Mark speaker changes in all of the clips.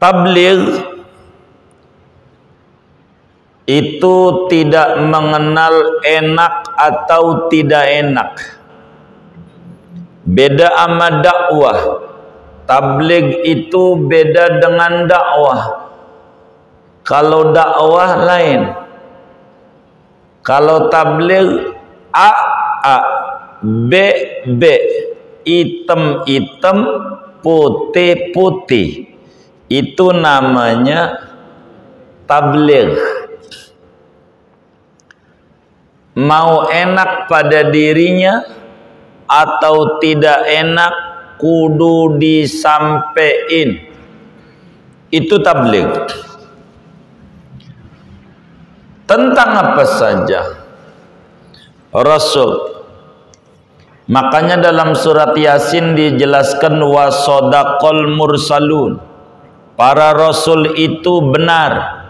Speaker 1: Tabligh itu tidak mengenal enak atau tidak enak. Beda sama dakwah. Tabligh itu beda dengan dakwah. Kalau dakwah lain. Kalau tabligh A, B, B, hitam-hitam, putih-putih. Itu namanya tabligh. Mau enak pada dirinya atau tidak enak, kudu disampein. Itu tabligh. Tentang apa saja Rasul. Makanya dalam surat Yasin dijelaskan wasodaqal mursalun. Para rasul itu benar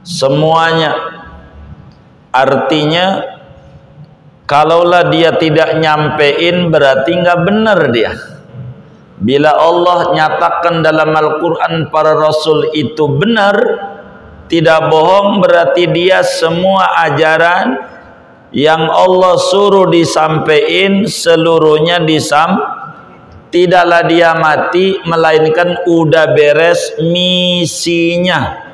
Speaker 1: semuanya. Artinya kalaulah dia tidak nyampein berarti nggak benar dia. Bila Allah nyatakan dalam Al-Quran para rasul itu benar, tidak bohong, berarti dia semua ajaran yang Allah suruh disampaikan seluruhnya tidaklah dia mati, melainkan udah beres misinya.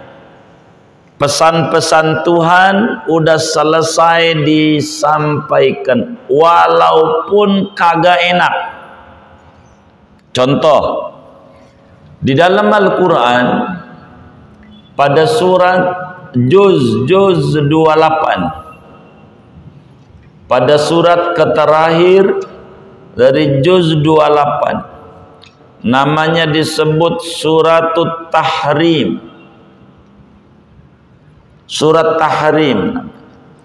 Speaker 1: Pesan-pesan Tuhan udah selesai disampaikan, walaupun kagak enak. Contoh, di dalam Al-Quran pada surat Juz 28, pada surat terakhir dari Juz 28, namanya disebut Suratut Tahrim. Surat Tahrim.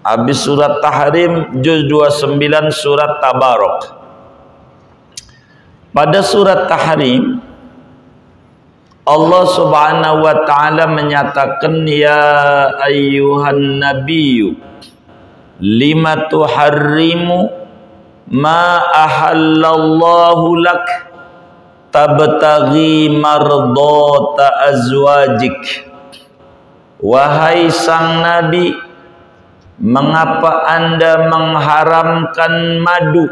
Speaker 1: Habis surat Tahrim Juz 29 surat Tabarok. Pada surat Tahrim Allah subhanahu wa ta'ala menyatakan, ya ayyuhan nabiyyu lima tuharrimu ma ahallallahu lak tabtaghi mardata azwajik. Wahai sang Nabi, mengapa Anda mengharamkan madu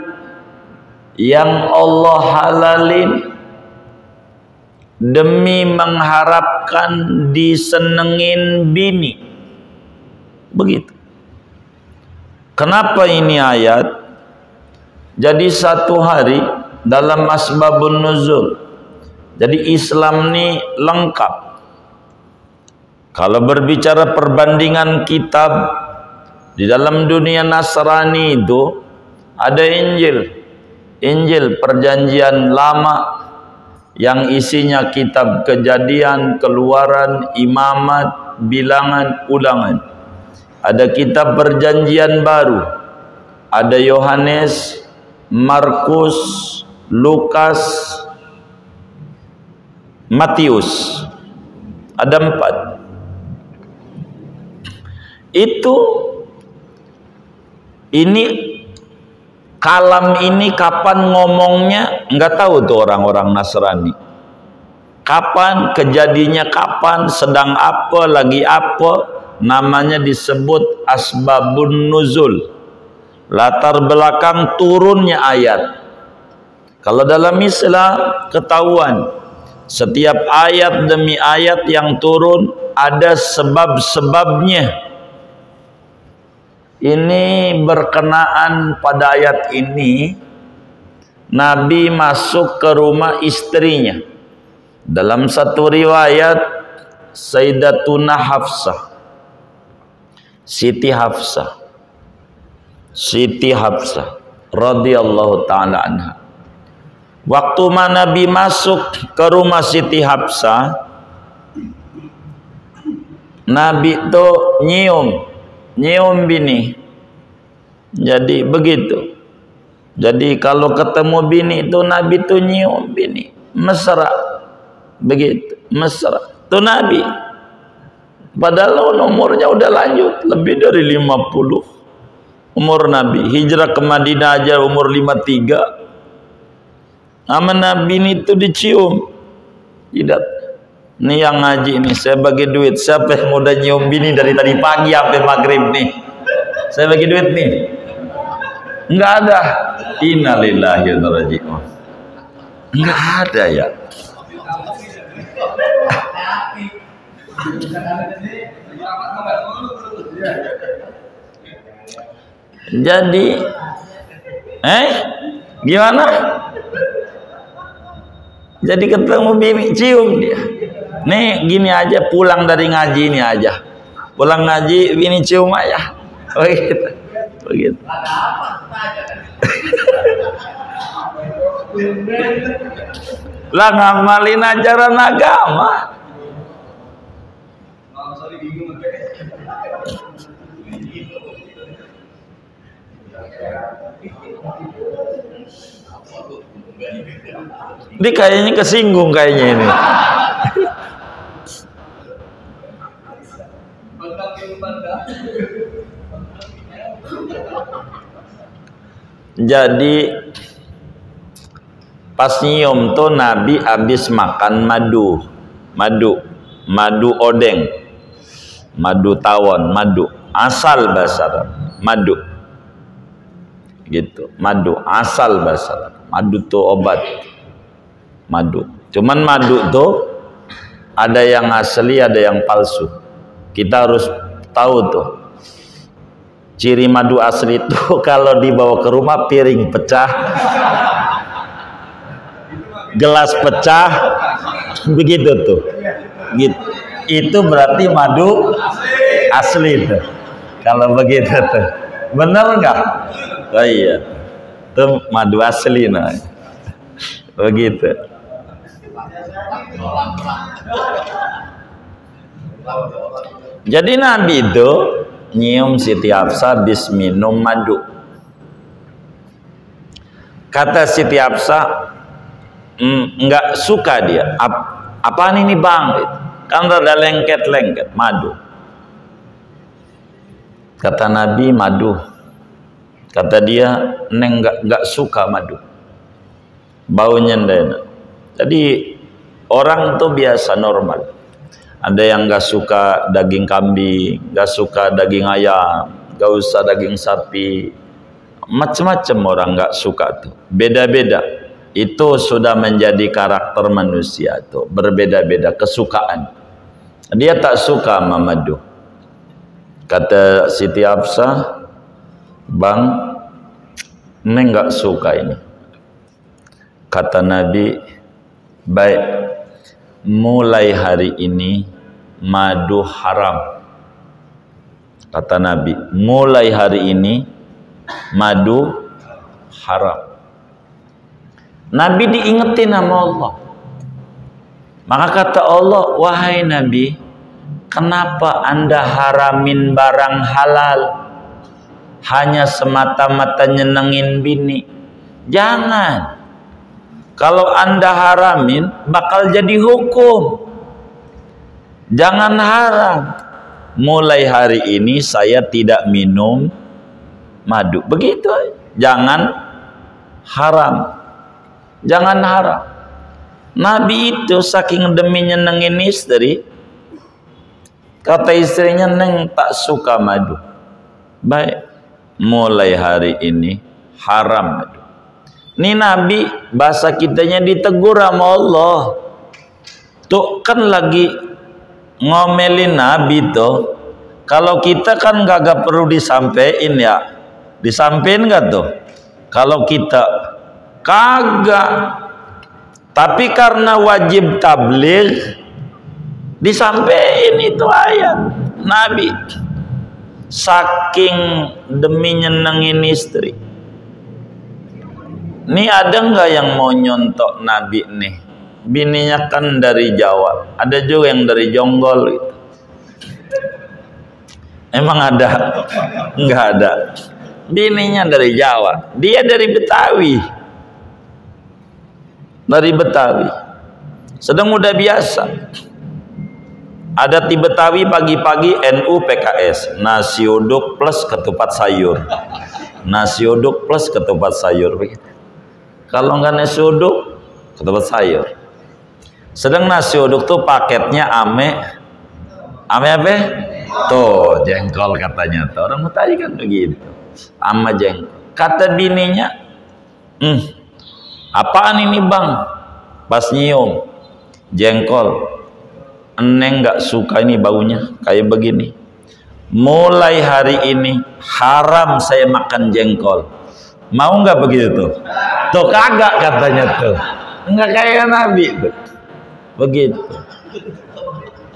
Speaker 1: yang Allah halalin demi mengharapkan disenengin bini? Begitu. Kenapa ini ayat? Jadi satu hari dalam asbabun nuzul. Jadi Islam ini lengkap. Kalau berbicara perbandingan kitab, di dalam dunia Nasrani itu ada Injil. Injil perjanjian lama yang isinya kitab Kejadian, Keluaran, Imamat, Bilangan, Ulangan. Ada kitab perjanjian baru. Ada Yohanes, Markus, Lukas, Matius. Ada 4. Itu ini kalam ini kapan ngomongnya nggak tahu tuh orang-orang Nasrani. Kapan kejadiannya, kapan, sedang apa, lagi apa, namanya disebut asbabun nuzul. Latar belakang turunnya ayat. Kalau dalam Islam ketahuan setiap ayat demi ayat yang turun ada sebab-sebabnya. Ini berkenaan pada ayat ini, Nabi masuk ke rumah istrinya. Dalam satu riwayat Sayyidatuna Hafsah, Siti Hafsah radhiyallahu taala anha. Waktu mana Nabi masuk ke rumah Siti Hafsah, Nabi itu nyium bini. Jadi begitu. Jadi kalau ketemu bini itu Nabi itu nyium bini, mesra. Begitu, mesra. Itu Nabi. Padahal umurnya udah lanjut, lebih dari 50 umur Nabi. Hijrah ke Madinah aja umur 53. Nama Nabi itu dicium. Tidak. Nih yang ngaji nih, saya bagi duit. Siapa yang udah nyium bini dari tadi pagi sampai maghrib nih? Saya bagi duit nih. Enggak ada. Innalillahi wa inna ilaihi raji'un. Enggak ada ya. Jadi gimana? Jadi ketemu bini cium dia. Nih gini aja, pulang dari ngaji ini aja. Pulang ngaji bini cium aja. Begitu. Begitu. Lah ngamalin ajaran agama. Ini kayaknya kesinggung kayaknya ini. Jadi pas nyium tuh Nabi habis makan madu odeng, madu tawon, madu asal bahasa Arab, madu gitu, madu asal bahasa Arab. Madu tuh obat, madu. Cuman madu tuh ada yang asli, ada yang palsu. Kita harus tahu tuh ciri madu asli itu kalau dibawa ke rumah piring pecah, gelas pecah, begitu tuh. Gitu. Itu berarti madu asli tuh. Kalau begitu tuh, bener nggak? Oh iya, itu madu asli nah. Begitu. Jadi Nabi itu nyium Siti Hafsah habis minum madu. Kata Siti Hafsah, nggak suka dia. Apaan ini bang? Kan rada lengket-lengket madu. Kata Nabi madu. Kata dia, neng nggak suka madu. Baunya enak. Jadi orang tuh biasa normal. Ada yang nggak suka daging kambing, nggak suka daging ayam, nggak usah daging sapi. Macam-macam orang nggak suka tuh. Beda-beda. Itu sudah menjadi karakter manusia tuh. Berbeda-beda kesukaan. Dia tak suka sama madu. Kata Siti Hafsah, bang, neng nggak suka ini. Kata Nabi, baik, mulai hari ini madu haram. Kata Nabi, mulai hari ini madu haram. Nabi diingetin sama Allah. Maka kata Allah, wahai Nabi, kenapa anda haramin barang halal hanya semata-mata nyenengin bini? Jangan. Kalau anda haramin bakal jadi hukum. Jangan haram. Mulai hari ini saya tidak minum madu. Begitu. Jangan haram. Jangan haram. Nabi itu saking demi nyenengin istri, kata istrinya, neng tak suka madu. Baik, mulai hari ini haram madu. Ini Nabi bahasa kitanya ditegur sama Allah. Tuh kan lagi ngomelin Nabi tuh. Kalau kita kan gak perlu disampein ya. Disampein gak tuh? Kalau kita kagak. Tapi karena wajib tabligh disampein itu ayat Nabi. Saking demi nyenengin istri. Nih ada nggak yang mau nyontok Nabi nih? Bininya kan dari Jawa, ada juga yang dari Jonggol gitu. Emang ada? Nggak ada. Bininya dari Jawa, dia dari Betawi. Dari Betawi. Sedang udah biasa. Ada di Betawi pagi-pagi NU PKS, nasi uduk plus ketupat sayur. Nasi uduk plus ketupat sayur begitu. Kalau nggak nasi uduk, ketupat sayur. Sedang nasi uduk tuh paketnya ame apa? Tuh jengkol katanya tuh. Orang tadi kan begitu. Ama jengkol. Kata bininya, apaan ini bang? Pas nyium jengkol. Eneng nggak suka ini baunya kayak begini. Mulai hari ini haram saya makan jengkol. Mau nggak begitu? Tuh kagak katanya tuh. Enggak kayak Nabi tuh. Begitu.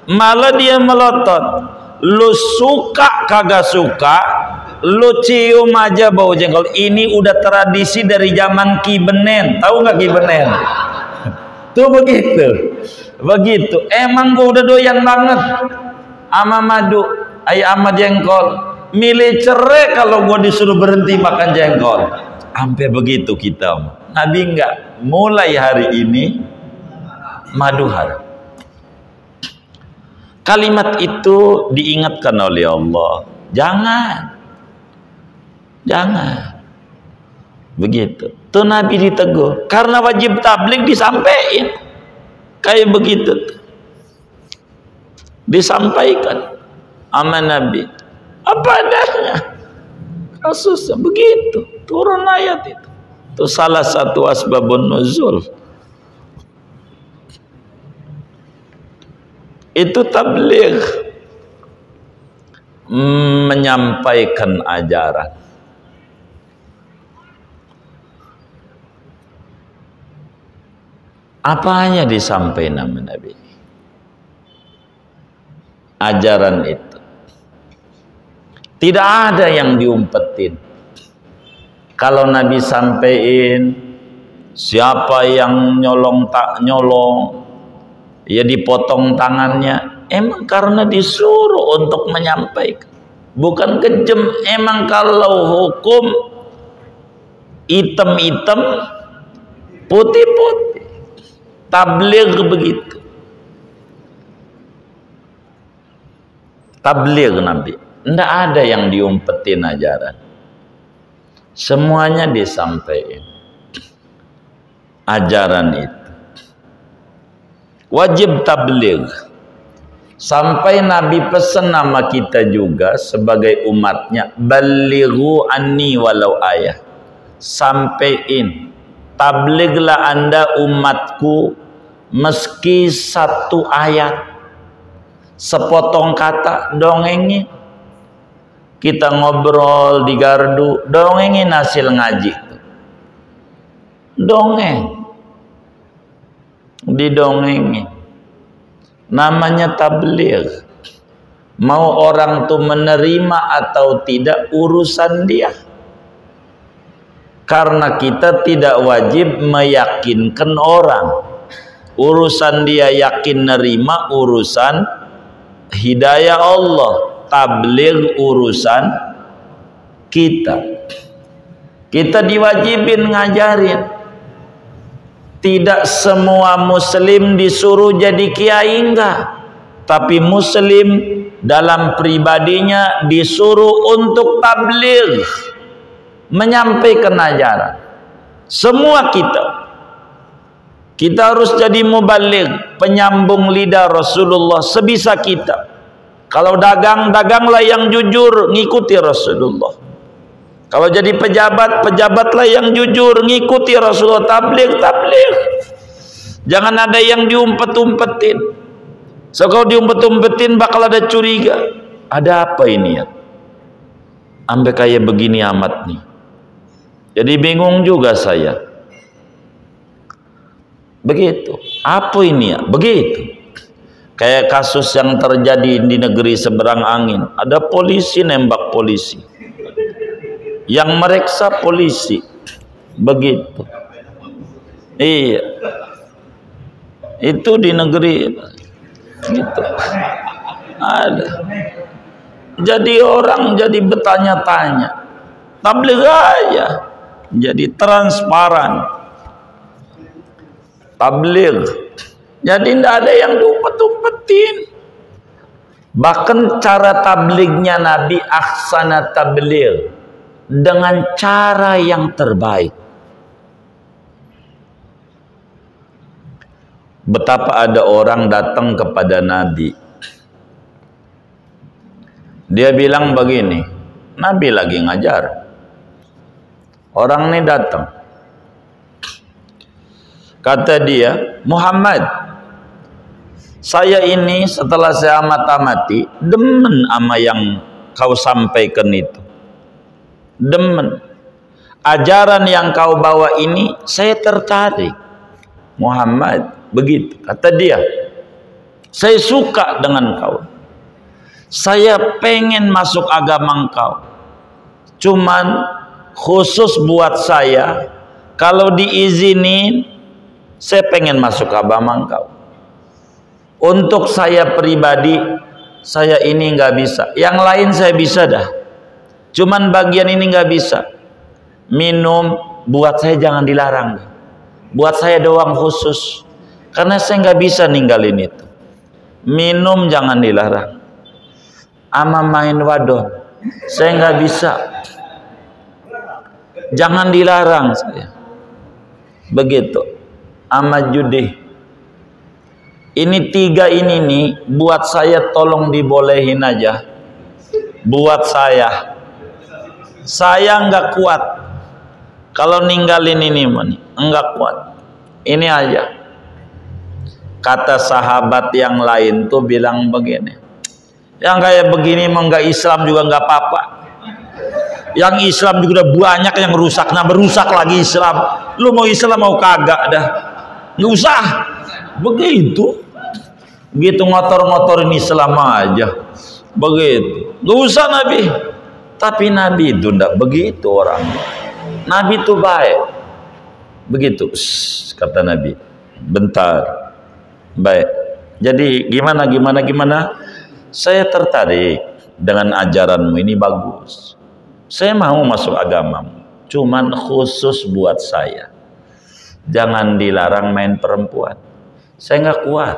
Speaker 1: Malah dia melotot. Lu suka kagak suka, lu cium aja bau jengkol. Ini udah tradisi dari zaman Ki Benen. Tahu nggak Ki Benen? Tuh begitu. Begitu. Emang gua udah doyan banget ama madu, ama jengkol. Milih cerai kalau gua disuruh berhenti makan jengkol. Sampai begitu kita. Nabi enggak. Mulai hari ini madu haram. Kalimat itu diingatkan oleh Allah. Jangan. Begitu. Tuh Nabi ditegur. Karena wajib tabligh disampaikan. Kayak begitu. Disampaikan sama Nabi. Apa adanya. Kasusnya begitu. Turun ayat itu. Itu salah satu asbabun nuzul. Itu tabligh, menyampaikan ajaran. Apanya disampaikan nama Nabi? Ajaran itu. Tidak ada yang diumpetin. Kalau Nabi sampaikan, siapa yang nyolong tak nyolong, ya dipotong tangannya. Emang karena disuruh untuk menyampaikan, bukan kejem. Emang kalau hukum hitam-hitam, putih-putih, tabligh begitu. Tabligh Nabi, tidak ada yang diumpetin ajaran, semuanya disampaikan. Ajaran itu wajib tabligh. Sampai Nabi pesan nama kita juga sebagai umatnya, balighu anni walau ayah. Sampaiin, tablighlah anda umatku meski satu ayat, sepotong kata, dongengin. Kita ngobrol di gardu, dongengin hasil ngaji. Dongeng, didongengin. Namanya tabligh. Mau orang tuh menerima atau tidak urusan dia. Karena kita tidak wajib meyakinkan orang. Urusan dia yakin nerima, urusan hidayah Allah. Tabligh urusan kita. Kita diwajibin ngajarin. Tidak semua muslim disuruh jadi kiai, enggak. Tapi muslim dalam pribadinya disuruh untuk tabligh, menyampaikan ajaran. Semua kita harus jadi mubaligh, penyambung lidah Rasulullah sebisa kita. Kalau dagang, daganglah yang jujur, ngikuti Rasulullah. Kalau jadi pejabat, pejabatlah yang jujur, ngikuti Rasulullah. Tabligh. Jangan ada yang diumpet-umpetin. So kalau diumpet-umpetin bakal ada curiga. Ada apa ini ya? Sampai kayak begini amat nih. Jadi bingung juga saya. Begitu. Apa ini ya? Begitu. Kayak kasus yang terjadi di negeri seberang angin. Ada polisi nembak polisi. Yang mereksa polisi. Begitu. Iya. Itu di negeri gitu. Ada. Jadi orang jadi bertanya-tanya. Tabligh aja. Jadi transparan. Tabligh. Jadi tidak ada yang diumpet-umpetin. Bahkan cara tablighnya Nabi ahsana tabligh, dengan cara yang terbaik. Betapa ada orang datang kepada Nabi. Dia bilang begini, Nabi lagi ngajar. Orang ini datang. Kata dia, Muhammad, saya ini setelah saya amati demen sama yang kau sampaikan itu. Demen. Ajaran yang kau bawa ini saya tertarik. Muhammad, begitu. Kata dia, saya suka dengan kau. Saya pengen masuk agama engkau. Cuman khusus buat saya, kalau diizinin, saya pengen masuk agama engkau. Untuk saya pribadi, saya ini nggak bisa. Yang lain saya bisa dah. Cuman bagian ini nggak bisa. Minum, buat saya jangan dilarang. Buat saya doang khusus. Karena saya nggak bisa ninggalin itu. Minum jangan dilarang. Ama main wadon, saya nggak bisa. Jangan dilarang saya. Begitu. Ama judi. Ini tiga ini nih, buat saya tolong dibolehin aja. Buat saya nggak kuat. Kalau ninggalin ini enggak kuat. Ini aja. Kata sahabat yang lain tuh bilang begini. Yang kayak begini mah nggak Islam juga nggak apa-apa. Yang Islam juga udah banyak yang rusak. Nah berusak lagi Islam. Lu mau Islam mau kagak dah. Nggak usah. Begitu. Begitu ngotor-ngotorin Islam aja. Begitu. Nggak usah Nabi. Tapi Nabi itu nggak begitu orang. Nabi itu baik. Begitu. Kata Nabi. Bentar. Baik. Jadi gimana? Saya tertarik dengan ajaranmu ini bagus. Saya mau masuk agamamu. Cuman khusus buat saya. Jangan dilarang main perempuan. Saya nggak kuat.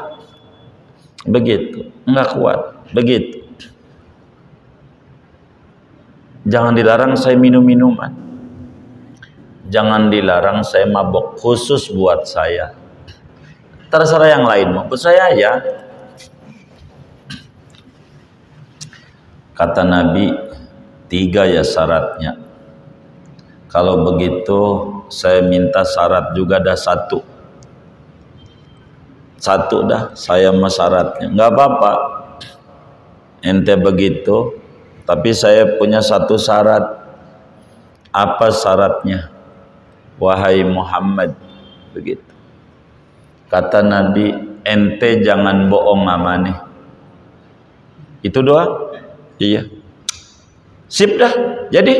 Speaker 1: Begitu. Nggak kuat. Begitu. Jangan dilarang saya minum minuman. Jangan dilarang saya mabok. Khusus buat saya. Terserah yang lain mau. Buat saya ya. Kata Nabi, 3 ya syaratnya. Kalau begitu, saya minta syarat juga dah 1. 1 dah, saya mah syaratnya. Nggak apa-apa. Ente begitu, tapi saya punya 1 syarat. Apa syaratnya? Wahai Muhammad, begitu. Kata Nabi, ente jangan bohong amane. Itu doang. Iya. Sip dah. Jadi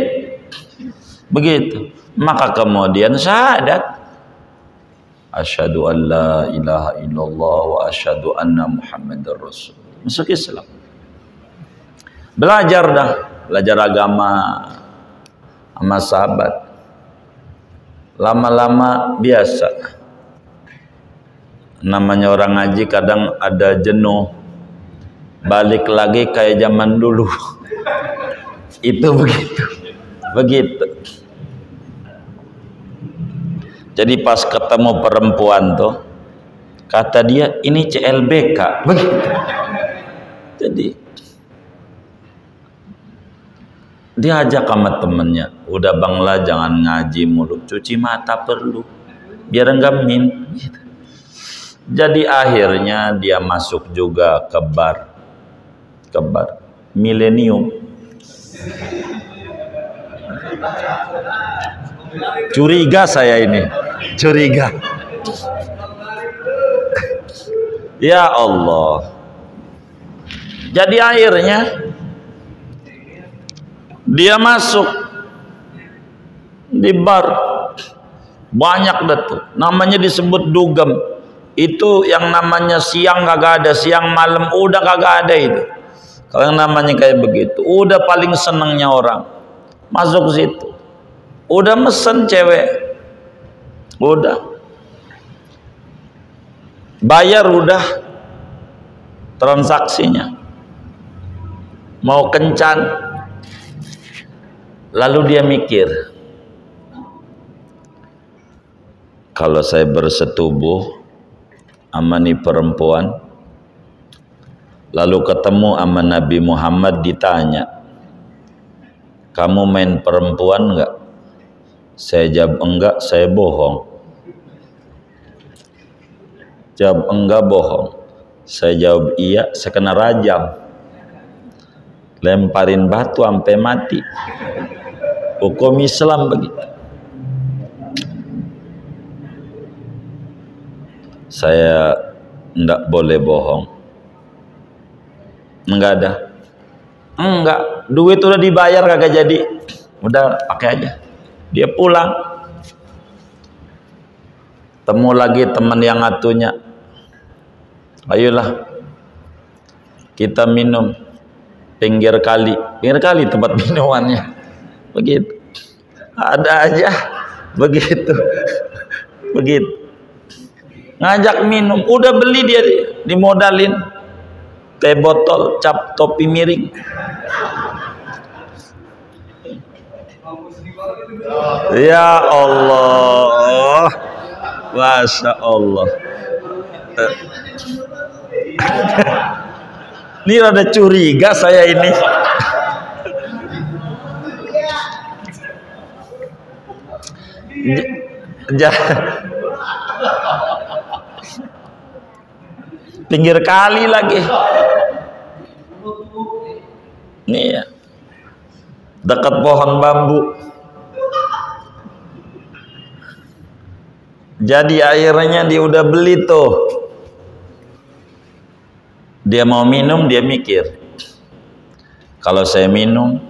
Speaker 1: begitu. Maka kemudian syahadat. Asyhadu an la ilaha illallah wa asyhadu anna Muhammadar Rasul. Masuk Islam. Belajar dah, belajar agama sama sahabat. Lama-lama biasa. Namanya orang ngaji kadang ada jenuh. Balik lagi kayak zaman dulu. Itu begitu. Jadi pas ketemu perempuan tuh, kata dia ini CLBK. Begitu. Jadi dia ajak sama temennya, udah bangla jangan ngaji mulu, cuci mata perlu, biar enggak min. Gitu. Jadi akhirnya dia masuk juga ke bar Millennium. Curiga saya ini, curiga. Ya Allah. Jadi akhirnya dia masuk di bar, banyak dah tuh, namanya disebut dugem. Itu yang namanya siang kagak ada, siang malam udah kagak ada itu. Kalau yang namanya kayak begitu, udah paling senengnya orang masuk situ. Udah mesen cewek, udah bayar, udah transaksinya, mau kencan. Lalu dia mikir, kalau saya bersetubuh amani perempuan, lalu ketemu sama Nabi Muhammad, ditanya, kamu main perempuan enggak? Saya jawab enggak, saya bohong. Jawab enggak, bohong. Saya jawab iya, saya kena rajam, lemparin batu sampai mati. Hukum Islam begitu. Saya enggak boleh bohong. Enggak ada. Enggak, duit udah dibayar kagak jadi. Udah pakai aja. Dia pulang. Temu lagi teman yang atunya. Ayolah kita minum pinggir kali tempat minumannya. Begitu. Ada aja begitu. Begitu. Ngajak minum, udah beli dia, dimodalin teh botol, cap topi miring. Ya Allah, Masya Allah. Ini rada curiga saya ini. Pinggir kali lagi. Nih ya, dekat pohon bambu. Jadi akhirnya dia udah beli tuh. Dia mau minum, dia mikir, kalau saya minum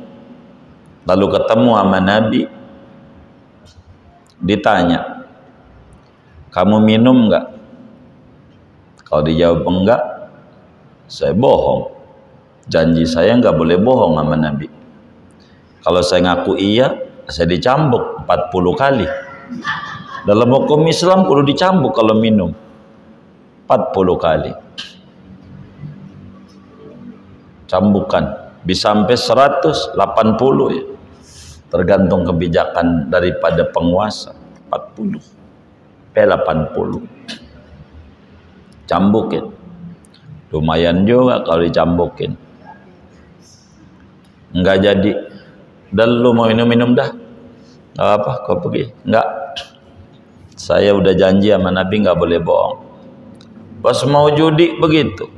Speaker 1: lalu ketemu sama Nabi, ditanya, kamu minum enggak? Kalau dijawab enggak, saya bohong. Janji saya enggak boleh bohong sama Nabi. Kalau saya ngaku iya, saya dicambuk 40 kali. Dalam hukum Islam kudu dicambuk kalau minum 40 kali. Cambukan bisa sampai 180 ya. Tergantung kebijakan daripada penguasa. 40 80 cambukin. Lumayan juga kalau dicambukin. Enggak jadi. Dan lu mau minum dah. Enggak apa, kau pergi. Enggak. Saya udah janji sama Nabi enggak boleh bohong. Pas mau judi begitu.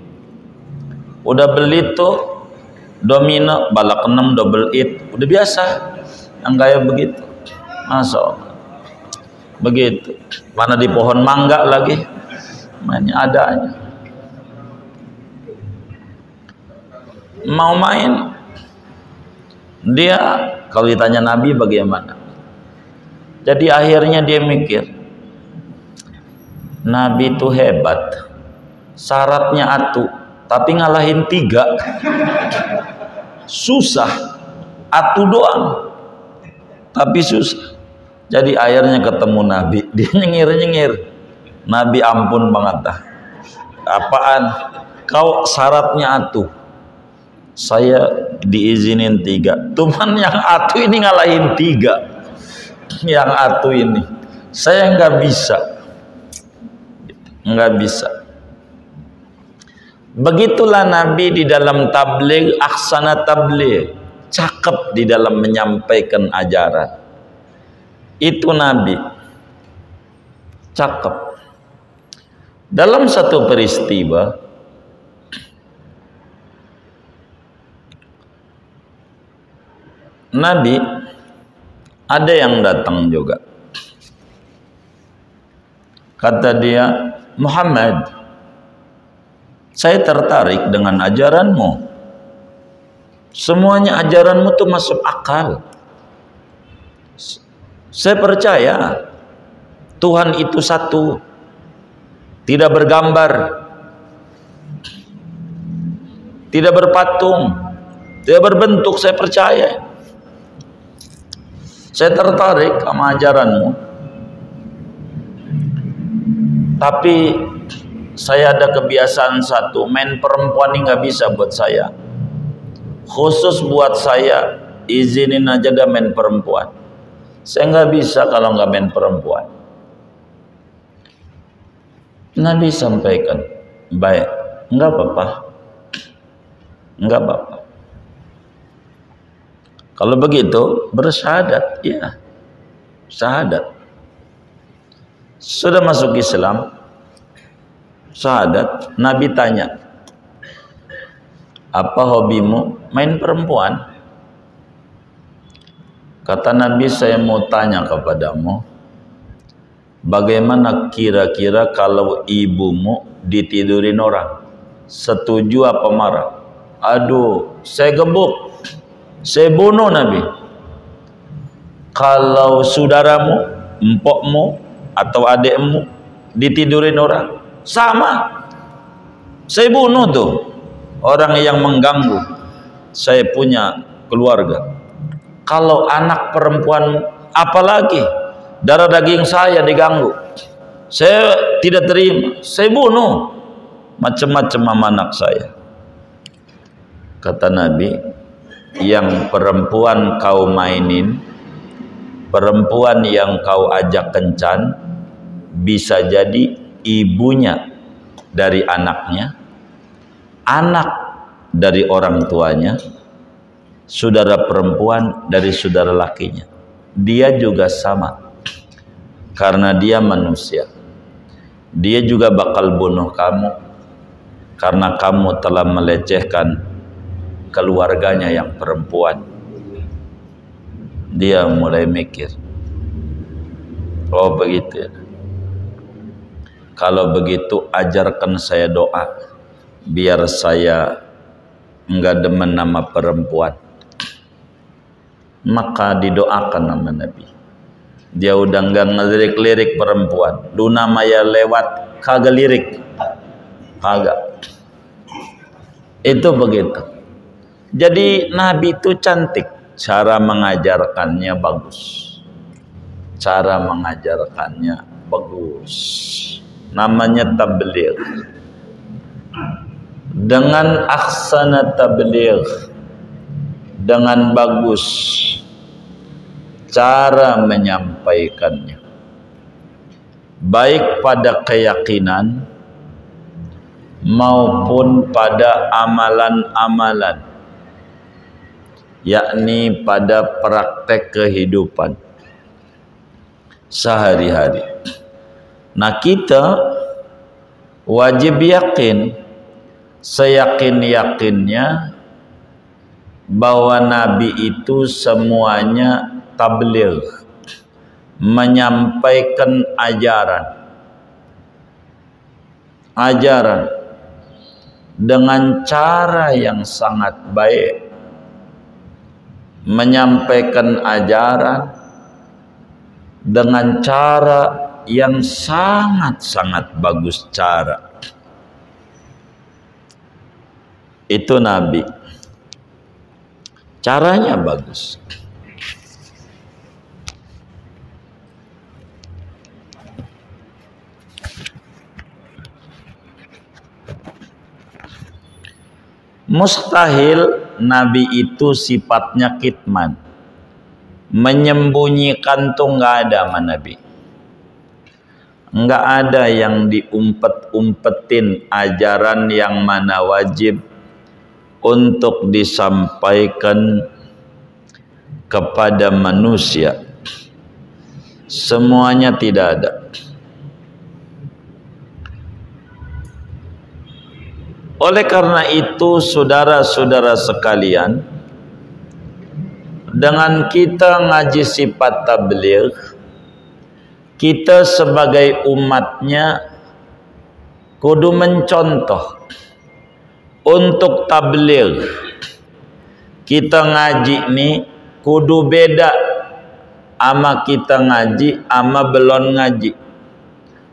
Speaker 1: Udah beli tuh domino, balak 6, double it. Udah biasa. Yang kayak begitu. Masuk. Begitu. Mana di pohon mangga lagi. Mainnya ada aja. Mau main, dia kalau ditanya Nabi bagaimana, jadi akhirnya dia mikir, Nabi itu hebat, syaratnya atu, tapi ngalahin 3, susah, atu doang, tapi susah. Jadi akhirnya ketemu Nabi, dia nyengir-nyengir, Nabi ampun banget dah, apaan, kau syaratnya atu, saya diizinin 3, cuman yang atu ini ngalahin 3, yang atu ini saya nggak bisa. Begitulah Nabi di dalam tabligh, aksana tabligh, cakep di dalam menyampaikan ajaran. Itu Nabi cakep. Dalam satu peristiwa, Nabi ada yang datang juga. Kata dia, Muhammad, saya tertarik dengan ajaranmu. Semuanya ajaranmu tuh masuk akal. Saya percaya Tuhan itu satu, tidak bergambar, tidak berpatung, tidak berbentuk. Saya percaya. Saya tertarik sama ajaranmu. Tapi saya ada kebiasaan satu, main perempuan ini nggak bisa buat saya. Khusus buat saya, izinin aja dah main perempuan. Saya nggak bisa kalau nggak main perempuan. Nabi sampaikan, baik, enggak apa-apa, enggak apa-apa. Kalau begitu bersyahadat, ya, syahadat. Sudah masuk Islam, syahadat. Nabi tanya, apa hobimu? Main perempuan. Kata Nabi, saya mau tanya kepadamu, bagaimana kira-kira kalau ibumu ditidurin orang? Setuju apa marah? Aduh, saya gebuk, saya bunuh Nabi. Kalau saudaramu, empokmu, atau adikmu ditidurin orang, sama, saya bunuh tuh orang yang mengganggu saya punya keluarga. Kalau anak perempuan, apalagi darah daging saya diganggu, saya tidak terima, saya bunuh macam-macam sama anak saya. Kata Nabi, yang perempuan kau mainin, perempuan yang kau ajak kencan, bisa jadi ibunya dari anaknya, anak dari orang tuanya, saudara perempuan dari saudara lakinya. Dia juga sama, karena dia manusia. Dia juga bakal bunuh kamu karena kamu telah melecehkan keluarganya yang perempuan. Dia mulai mikir, oh begitu ya. Kalau begitu ajarkan saya doa biar saya enggak demen nama perempuan. Maka didoakan nama Nabi. Dia udah enggak ngelirik-lirik perempuan. Luna maya lewat kagak lirik, kagak. Itu begitu. Jadi Nabi itu cantik, cara mengajarkannya bagus, cara mengajarkannya bagus. Namanya tabligh. Dengan ahsana tabligh, dengan bagus cara menyampaikannya, baik pada keyakinan maupun pada amalan-amalan, yakni pada praktek kehidupan sehari-hari. Nah, kita wajib yakin, seyakin-yakinnya bahwa Nabi itu semuanya tabligh, menyampaikan ajaran dengan cara yang sangat baik, menyampaikan ajaran dengan cara yang sangat-sangat bagus cara. Itu Nabi, caranya bagus. Mustahil Nabi itu sifatnya kitman, menyembunyikan tuh nggak ada sama Nabi. Nggak ada yang diumpet-umpetin ajaran yang mana wajib untuk disampaikan kepada manusia. Semuanya tidak ada. Oleh karena itu, saudara-saudara sekalian, dengan kita ngaji sifat tabligh, kita sebagai umatnya kudu mencontoh untuk tabligh. Kita ngaji nih kudu beda ama kita ngaji ama belum ngaji,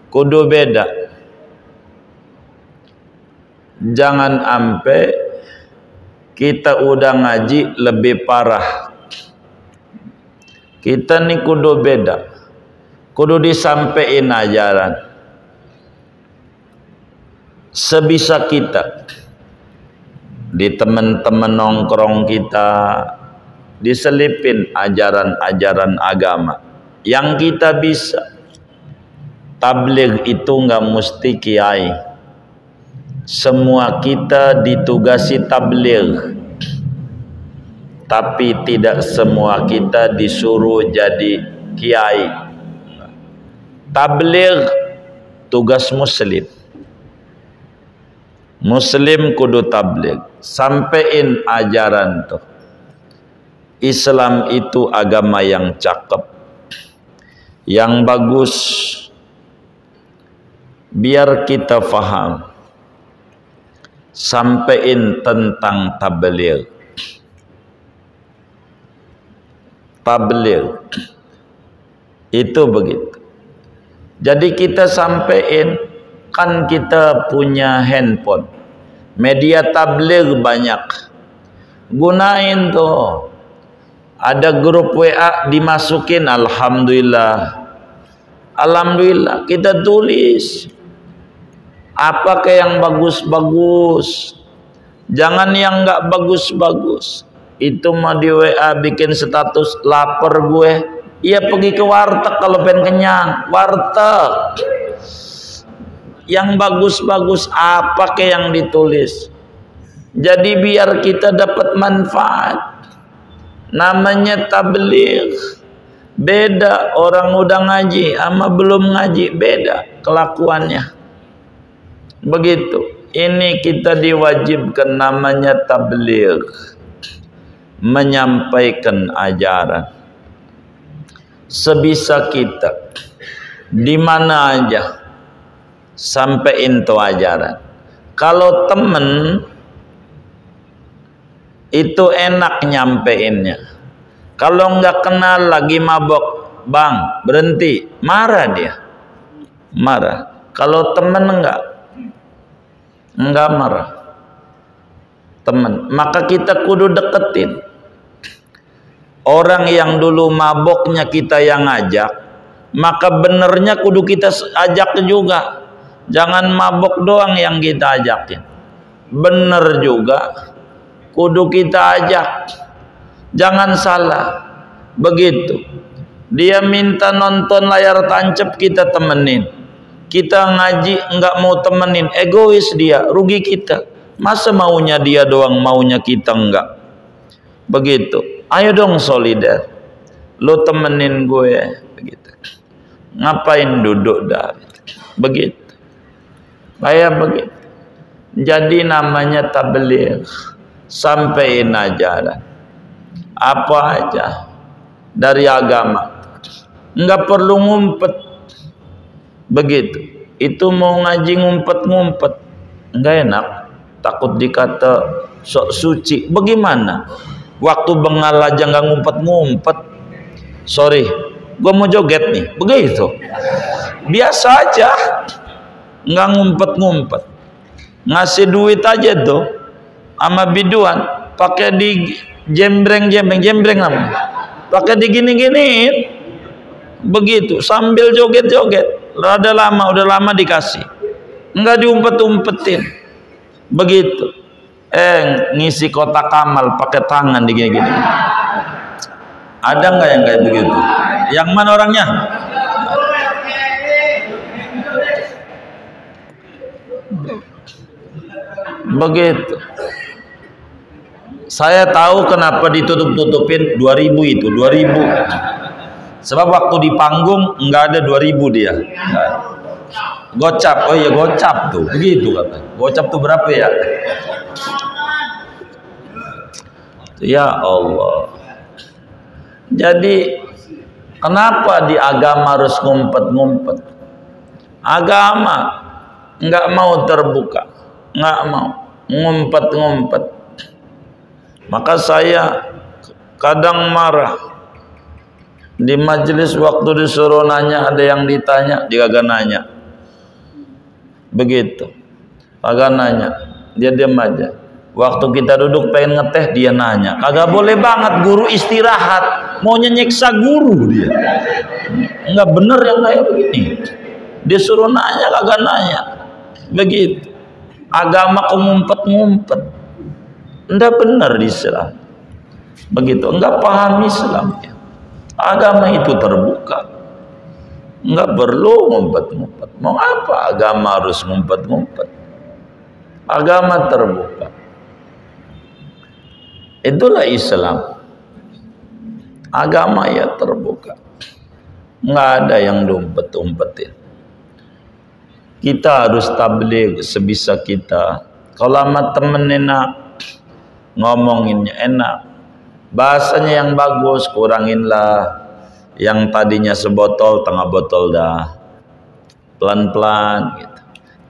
Speaker 1: kudu beda. Jangan sampai kita udah ngaji lebih parah. Kita nih kudu beda, kudu disampein ajaran sebisa kita. Di teman-teman nongkrong kita diselipin ajaran-ajaran agama yang kita bisa. tabligh itu nggak mesti kiai. Semua kita ditugasi tabligh, tapi tidak semua kita disuruh jadi kiai. Tabligh tugas muslim. Muslim kudu tabligh, sampein ajaran tuh. Islam itu agama yang cakep, yang bagus. Biar kita faham, sampein tentang tabligh. Tabligh itu begitu. Jadi kita sampein, kan kita punya handphone, media tabligh banyak, gunain tuh. Ada grup WA dimasukin, alhamdulillah, alhamdulillah. Kita tulis apa ke yang bagus-bagus, jangan yang nggak bagus-bagus. Itu mah di WA bikin status, lapar gue, iya pergi ke warteg kalau pengen kenyang, warteg. Yang bagus-bagus apa ke yang ditulis. Jadi biar kita dapat manfaat. Namanya tabligh. Beda orang udah ngaji sama belum ngaji, beda kelakuannya. Begitu. Ini kita diwajibkan, namanya tabligh, menyampaikan ajaran sebisa kita, di mana aja sampein tuh ajaran. Kalau temen itu enak nyampeinnya. Kalau nggak kenal lagi mabok, bang berhenti, marah dia, marah. Kalau temen enggak marah. Temen, maka kita kudu deketin. Orang yang dulu maboknya kita yang ngajak, maka benernya kudu kita ajak juga. Jangan mabok doang yang kita ajakin, bener juga kudu kita ajak. Jangan salah. Begitu dia minta nonton layar tancap, kita temenin. Kita ngaji enggak mau temenin, egois dia, rugi kita. Masa maunya dia doang, maunya kita enggak. Begitu. Ayo dong solider, lo temenin gue. Begitu. Ngapain duduk dah? Begitu. Kayak begitu. Jadi namanya tabligh, sampein ajaran apa aja dari agama, enggak perlu ngumpet. Begitu. Itu mau ngaji ngumpet-ngumpet enggak enak, takut dikata sok suci. Bagaimana? Waktu bengal aja enggak ngumpet-ngumpet. Sorry, gua mau joget nih. Begitu. Biasa aja. Enggak ngumpet-ngumpet. Ngasih duit aja tuh sama biduan, pakai di jembreng namanya, pakai digini-giniin. Begitu sambil joget-joget, udah lama dikasih, enggak diumpet-umpetin. Begitu. Ngisi kotak amal pakai tangan digini-gini. Ada enggak yang kayak begitu? Yang mana orangnya? Begitu. Saya tahu kenapa ditutup-tutupin 2000 itu, 2000. Sebab waktu di panggung enggak ada 2000 dia. Gocap, oh iya gocap tuh, begitu katanya. Gocap tuh berapa ya? Ya Allah. Jadi kenapa di agama harus ngumpet-ngumpet? Agama enggak mau terbuka, enggak mau ngumpet-ngumpet. Maka saya kadang marah di majelis waktu disuruh nanya, ada yang ditanya dia kagak nanya. Begitu, kagak nanya, dia diam aja. Waktu kita duduk pengen ngeteh dia nanya, kagak boleh banget. Guru istirahat, maunya nyeksa guru dia. Enggak bener yang kayak begini. Disuruh nanya kagak nanya. Begitu. Agama ngumpet-ngumpet, enggak benar di Islam. Begitu, enggak paham Islam. Agama itu terbuka. Enggak perlu ngumpet-ngumpet. Mau apa agama harus ngumpet-ngumpet? Agama terbuka. Itulah Islam. Agama ya terbuka. Enggak ada yang diumpet-umpetin. Kita harus tabligh sebisa kita. Kalau sama temen enak, ngomonginnya enak, bahasanya yang bagus, kuranginlah. Yang tadinya sebotol, tengah botol dah. Pelan-pelan gitu.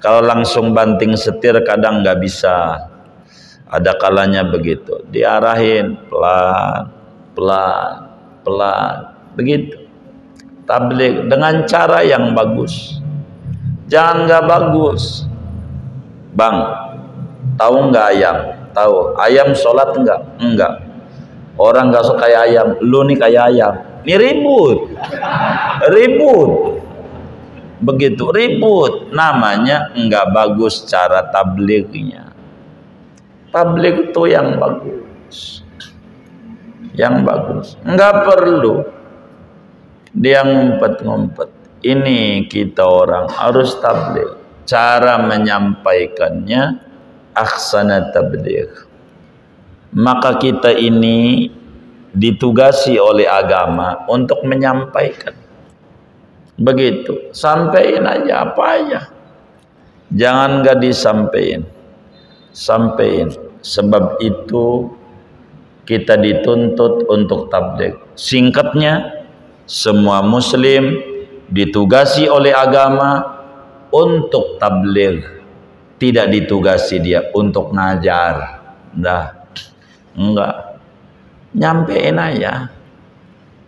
Speaker 1: Kalau langsung banting setir kadang nggak bisa. Ada kalanya begitu. Diarahin pelan, pelan, pelan. Begitu. Tabligh dengan cara yang bagus. Jangan nggak bagus. Bang, tahu nggak ayam? Tahu. Ayam sholat enggak? Enggak. Orang nggak suka kayak ayam. Lu nih kayak ayam. Ini ribut. Ribut. Begitu ribut. Namanya enggak bagus cara tablighnya. Tabligh itu yang bagus. Yang bagus. Enggak perlu dia ngumpet-ngumpet. Ini kita orang harus tabligh. Cara menyampaikannya ahsana tabligh. Maka kita ini ditugasi oleh agama untuk menyampaikan. Begitu. Sampaikan aja apa aja. Jangan gak disampaikan. Sampaikan. Sebab itu kita dituntut untuk tabligh. Singkatnya, semua muslim ditugasi oleh agama untuk tabligh, tidak ditugasi dia untuk ngajar. Enggak, nyampein aja,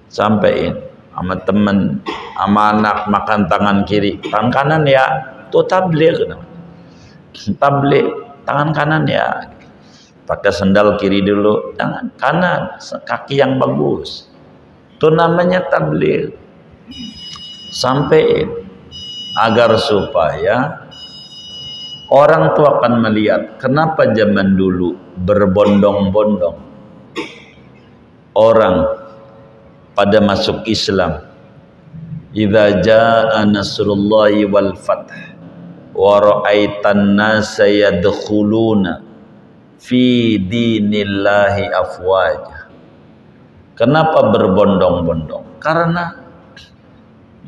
Speaker 1: sampein sama temen, sama anak makan tangan kiri, tangan kanan ya, tuh tabligh. Tabligh tangan kanan ya, pakai sendal kiri dulu, tangan kanan, kaki yang bagus. Itu namanya tabligh. Sampein agar supaya orang tua akan melihat kenapa zaman dulu berbondong-bondong orang pada masuk Islam. Idza jaa nasrullahi wal fath wa ra'aitan nasa yadkhuluna fi dinillahi afwaja. Kenapa berbondong-bondong? Karena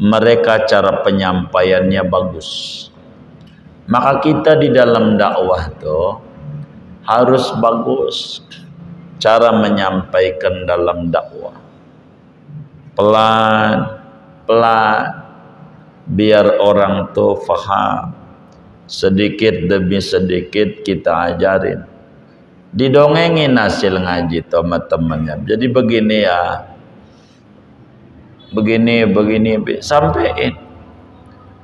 Speaker 1: mereka cara penyampaiannya bagus. Maka kita di dalam dakwah tuh harus bagus cara menyampaikan dalam dakwah. Pelan, pelan, biar orang tuh faham. Sedikit demi sedikit kita ajarin. Didongengin hasil ngaji sama temannya. Jadi begini ya, begini, sampein.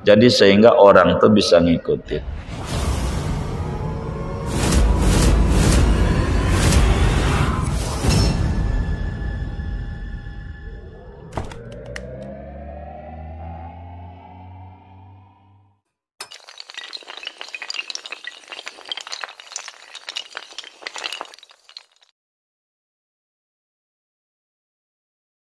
Speaker 1: Jadi sehingga orang tuh bisa ngikutin.